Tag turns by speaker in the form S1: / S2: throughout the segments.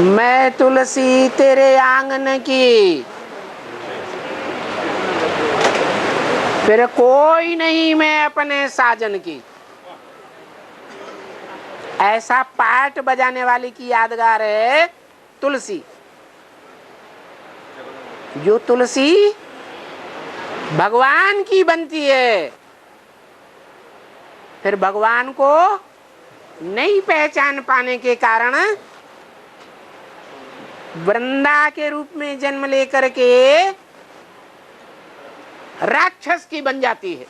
S1: मैं तुलसी तेरे आंगन की, फिर कोई नहीं मैं अपने साजन की। ऐसा पार्ट बजाने वाली की यादगार है तुलसी। जो तुलसी भगवान की बनती है, फिर भगवान को नहीं पहचान पाने के कारण वृंदा के रूप में जन्म लेकर के राक्षस की बन जाती है,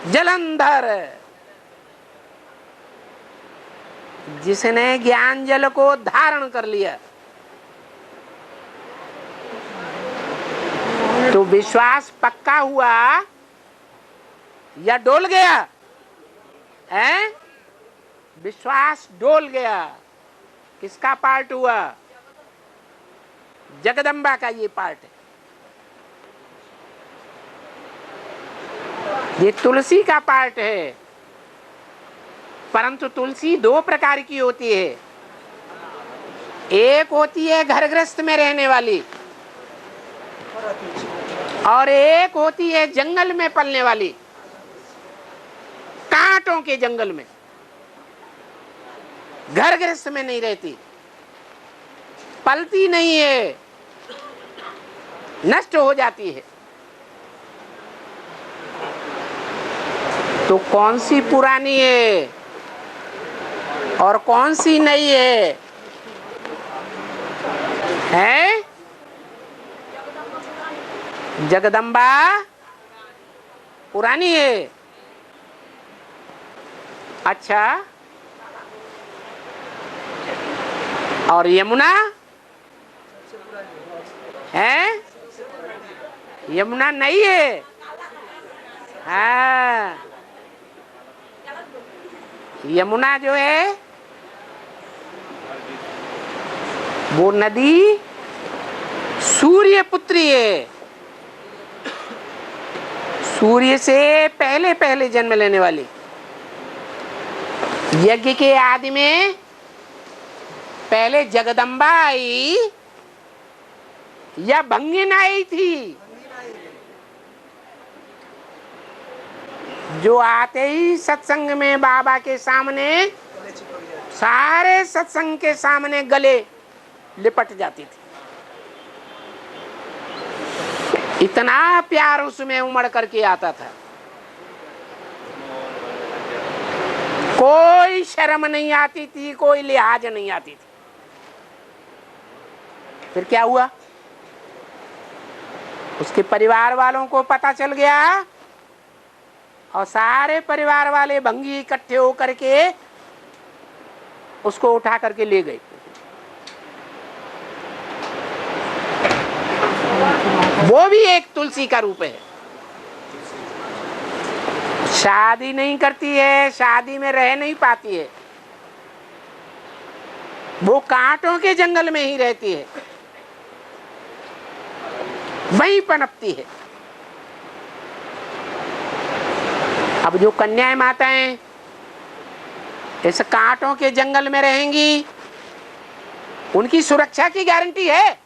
S1: जलंधर। जिसने ज्ञान जल को धारण कर लिया तो विश्वास पक्का हुआ या डोल गया है? विश्वास डोल गया। किसका पार्ट हुआ? जगदम्बा का ये पार्ट है। ये तुलसी का पार्ट है। परंतु तुलसी दो प्रकार की होती है। एक होती है घर गृहस्थ में रहने वाली, और एक होती है जंगल में पलने वाली, कांटों के जंगल में। घर गृहस्थ में नहीं रहती, पलती नहीं है, नष्ट हो जाती है। तो कौन सी पुरानी है और कौन सी नई है? हैं? जगदम्बा पुरानी है। अच्छा, और यमुना है? यमुना नई है। हाँ, यमुना जो है वो नदी सूर्य पुत्री है। सूर्य से पहले पहले जन्म लेने वाली। यज्ञ के आदि में पहले जगदम्बा आई या भंगिन आई थी? जो आते ही सत्संग में बाबा के सामने, सारे सत्संग के सामने गले लिपट जाती थी। इतना प्यार उसमें उमड़ करके आता था। कोई शर्म नहीं आती थी, कोई लिहाज नहीं आती थी। फिर क्या हुआ? उसके परिवार वालों को पता चल गया और सारे परिवार वाले भंगी इकट्ठे होकर के उसको उठा करके ले गए। वो भी एक तुलसी का रूप है। शादी नहीं करती है, शादी में रह नहीं पाती है, वो कांटों के जंगल में ही रहती है, वहीं पनपती है। अब जो कन्याएं माताएं इस कांटों के जंगल में रहेंगी, उनकी सुरक्षा की गारंटी है।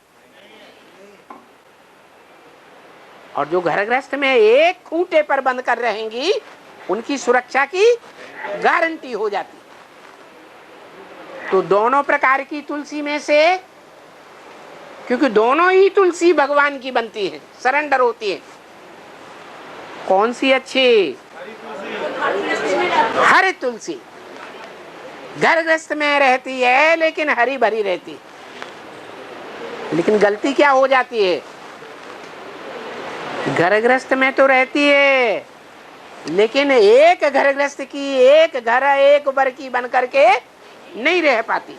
S1: और जो घर गृहस्थ में एक खूंटे पर बंद कर रहेंगी, उनकी सुरक्षा की गारंटी हो जाती। तो दोनों प्रकार की तुलसी में से, क्योंकि दोनों ही तुलसी भगवान की बनती है, सरेंडर होती है, कौन सी अच्छी? हरी तुलसी घर गृहस्थ में रहती है लेकिन हरी भरी रहती। लेकिन गलती क्या हो जाती है? घर गृहस्थ में तो रहती है, लेकिन एक घर गृहस्थ की, एक घर एक बर की बन करके नहीं रह पाती।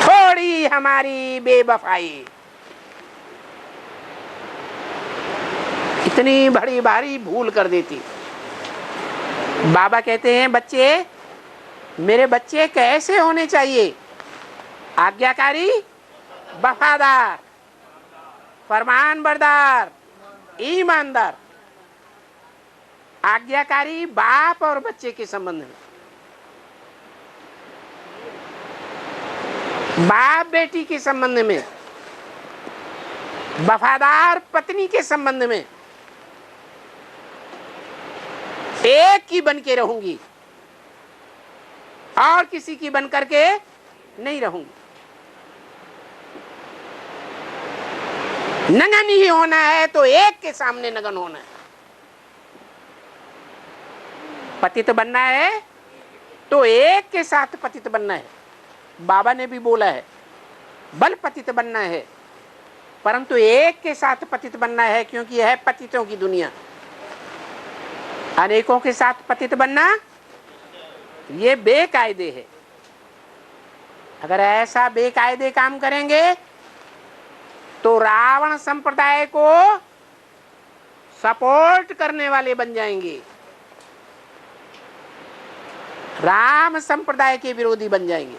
S1: थोड़ी हमारी बेवफाई इतनी बड़ी भारी भूल कर देती। बाबा कहते हैं बच्चे, मेरे बच्चे कैसे होने चाहिए? आज्ञाकारी, वफादार, फरमान बरदार, ईमानदार। आज्ञाकारी बाप और बच्चे के संबंध में, बाप बेटी के संबंध में, वफादार पत्नी के संबंध में एक की बन के रहूंगी और किसी की बन करके नहीं रहूंगी। नगन ही होना है तो एक के सामने नगन होना है। पतित बनना है तो एक के साथ पतित बनना है। बाबा ने भी बोला है बल पतित बनना है, परंतु एक के साथ पतित बनना है, क्योंकि यह है पतितों की दुनिया। अनेकों के साथ पतित बनना ये बेकायदे है। अगर ऐसा बेकायदे काम करेंगे तो रावण संप्रदाय को सपोर्ट करने वाले बन जाएंगे, राम संप्रदाय के विरोधी बन जाएंगे।